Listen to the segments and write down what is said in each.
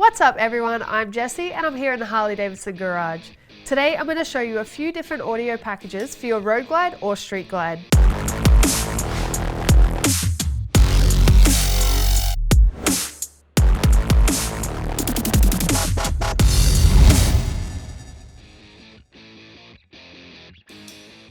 What's up everyone, I'm Jessie and I'm here in the Harley Davidson garage. Today I'm going to show you a few different audio packages for your road glide or street glide.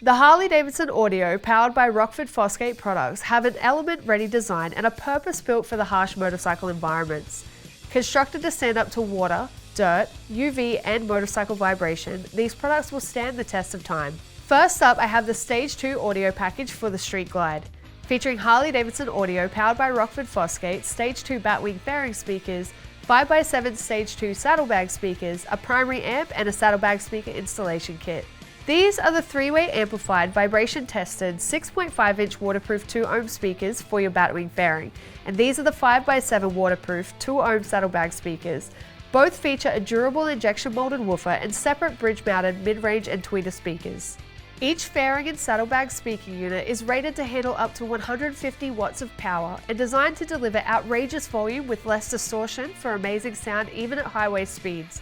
The Harley Davidson Audio, powered by Rockford Fosgate products, have an element-ready design and are purpose-built for the harsh motorcycle environments. Constructed to stand up to water, dirt, UV and motorcycle vibration, these products will stand the test of time. First up, I have the Stage II audio package for the street glide. Featuring Harley Davidson Audio, powered by Rockford Fosgate Stage II batwing fairing speakers, 5x7 Stage II Saddlebag speakers, a primary amp and a saddlebag speaker installation kit. These are the 3-way amplified, vibration-tested, 6.5-inch waterproof 2-ohm speakers for your batwing fairing, and these are the 5x7 waterproof 2-ohm saddlebag speakers. Both feature a durable injection-molded woofer and separate bridge-mounted mid-range and tweeter speakers. Each fairing and saddlebag speaking unit is rated to handle up to 150 watts of power and designed to deliver outrageous volume with less distortion for amazing sound even at highway speeds.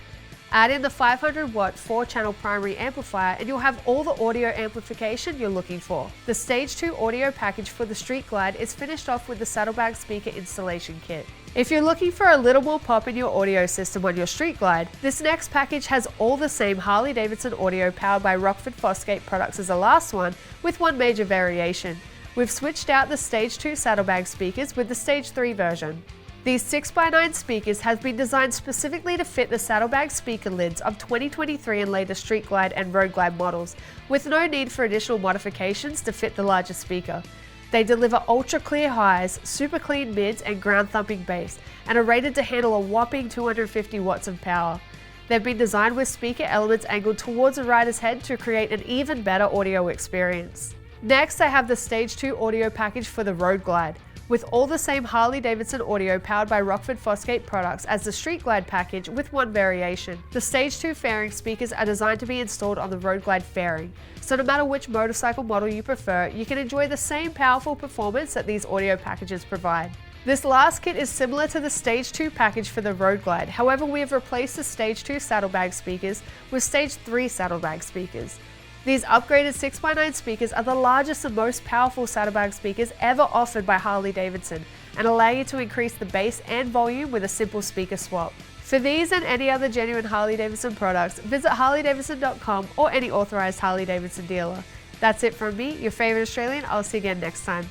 Add in the 500-watt 4-channel primary amplifier and you'll have all the audio amplification you're looking for. The Stage II audio package for the street glide is finished off with the saddlebag speaker installation kit. If you're looking for a little more pop in your audio system on your street glide, this next package has all the same Harley Davidson Audio powered by Rockford Fosgate products as the last one, with one major variation. We've switched out the Stage II saddlebag speakers with the Stage III version. These 6x9 speakers have been designed specifically to fit the Saddlebag Speaker Lids of 2023 and later street glide and road glide models, with no need for additional modifications to fit the larger speaker. They deliver ultra clear highs, super clean mids and ground thumping bass, and are rated to handle a whopping 250 watts of power. They've been designed with speaker elements angled towards a rider's head to create an even better audio experience. Next, I have the Stage II audio package for the road glide. With all the same Harley Davidson Audio powered by Rockford Fosgate products as the street glide package, with one variation. The Stage II fairing speakers are designed to be installed on the road glide fairing, so no matter which motorcycle model you prefer, you can enjoy the same powerful performance that these audio packages provide. This last kit is similar to the Stage II package for the road glide, however we have replaced the Stage II saddlebag speakers with Stage III saddlebag speakers. These upgraded 6x9 speakers are the largest and most powerful saddlebag speakers ever offered by Harley Davidson and allow you to increase the bass and volume with a simple speaker swap. For these and any other genuine Harley Davidson products, visit harleydavidson.com or any authorized Harley Davidson dealer. That's it from me, your favorite Australian. I'll see you again next time.